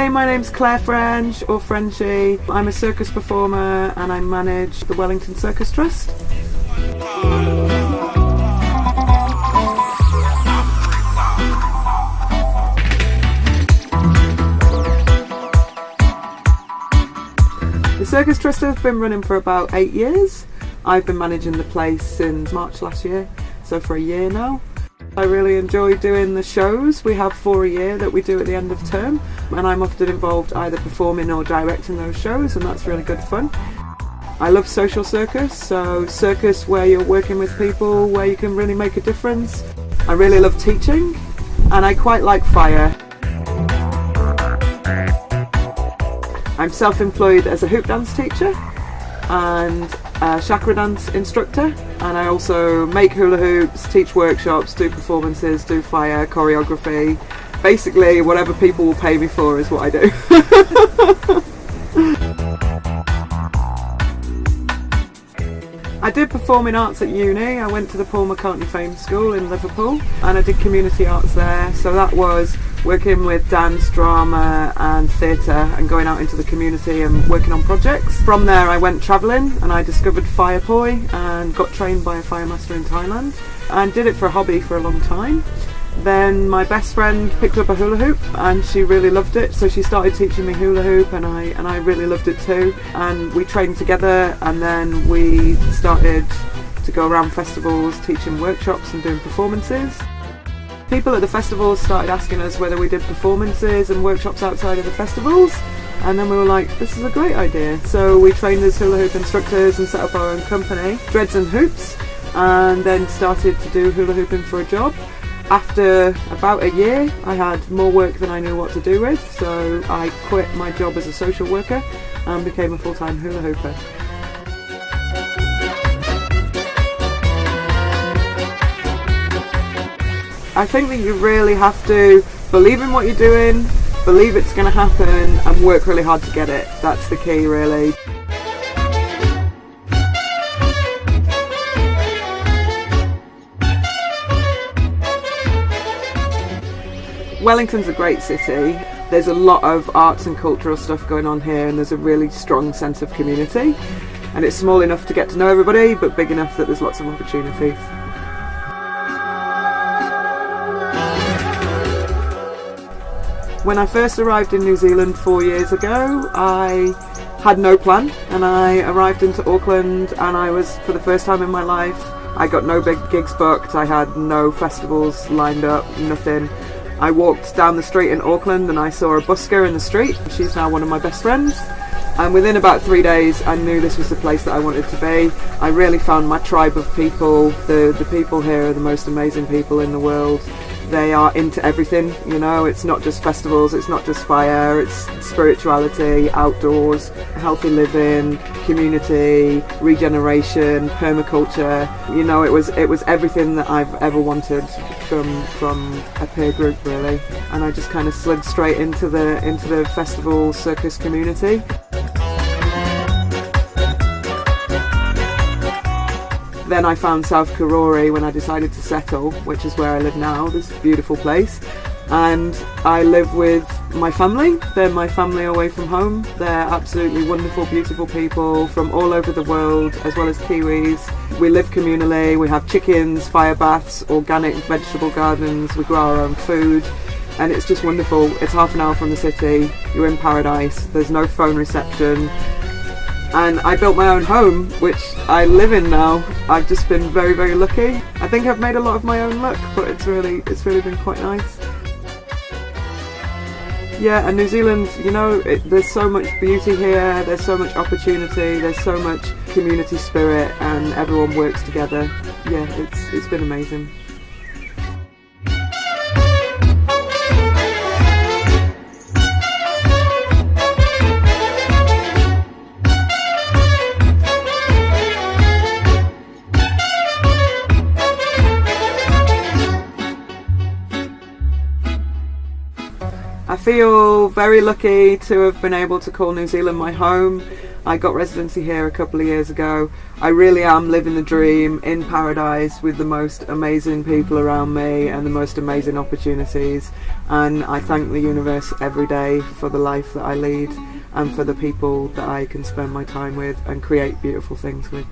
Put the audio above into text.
Hi, my name's Claire French, or Frenchy. I'm a circus performer and I manage the Wellington Circus Trust. The Circus Trust has been running for about 8 years. I've been managing the place since March last year, so for a year now. I really enjoy doing the shows. We have 4 a year that we do at the end of term, and I'm often involved either performing or directing those shows, and that's really good fun. I love social circus, so circus where you're working with people, where you can really make a difference. I really love teaching, and I quite like fire. I'm self-employed as a hoop dance teacher and a chakra dance instructor, and I also make hula hoops, teach workshops, do performances, do fire, choreography. Basically whatever people will pay me for is what I do. I did performing arts at uni. I went to the Paul McCartney Fame School in Liverpool and I did community arts there, so that was working with dance, drama and theatre and going out into the community and working on projects. From there I went travelling and I discovered fire poi and got trained by a fire master in Thailand and did it for a hobby for a long time. Then my best friend picked up a hula hoop and she really loved it, so she started teaching me hula hoop and I really loved it too, and we trained together and then we started to go around festivals teaching workshops and doing performances. People at the festivals started asking us whether we did performances and workshops outside of the festivals, and then we were like, this is a great idea. So we trained as hula hoop instructors and set up our own company, Dreads and Hoops, and then started to do hula hooping for a job. After about a year I had more work than I knew what to do with, so I quit my job as a social worker and became a full-time hula hooper. I think that you really have to believe in what you're doing, believe it's going to happen and work really hard to get it. That's the key really. Wellington's a great city. There's a lot of arts and cultural stuff going on here and there's a really strong sense of community, and it's small enough to get to know everybody but big enough that there's lots of opportunities. When I first arrived in New Zealand 4 years ago, I had no plan and I arrived into Auckland and I was, for the first time in my life, I got no big gigs booked, I had no festivals lined up, nothing. I walked down the street in Auckland and I saw a busker in the street. She's now one of my best friends. And within about 3 days I knew this was the place that I wanted to be. I really found my tribe of people. The people here are the most amazing people in the world. They are into everything, you know, it's not just festivals, it's not just fire, it's spirituality, outdoors, healthy living, community, regeneration, permaculture. You know, it was everything that I've ever wanted from a peer group really, and I just kind of slid straight into the festival circus community. Then I found South Karori when I decided to settle, which is where I live now, this beautiful place. And I live with my family. They're my family away from home. They're absolutely wonderful, beautiful people from all over the world, as well as Kiwis. We live communally, we have chickens, fire baths, organic vegetable gardens, we grow our own food. And it's just wonderful. It's half an hour from the city, you're in paradise, there's no phone reception. And I built my own home, which I live in now. I've just been very, very lucky. I think I've made a lot of my own luck, but it's really been quite nice. Yeah, and New Zealand, you know, there's so much beauty here, there's so much opportunity, there's so much community spirit, and everyone works together. Yeah, it's been amazing. I feel very lucky to have been able to call New Zealand my home. I got residency here a couple of years ago. I really am living the dream in paradise with the most amazing people around me and the most amazing opportunities, and I thank the universe every day for the life that I lead and for the people that I can spend my time with and create beautiful things with.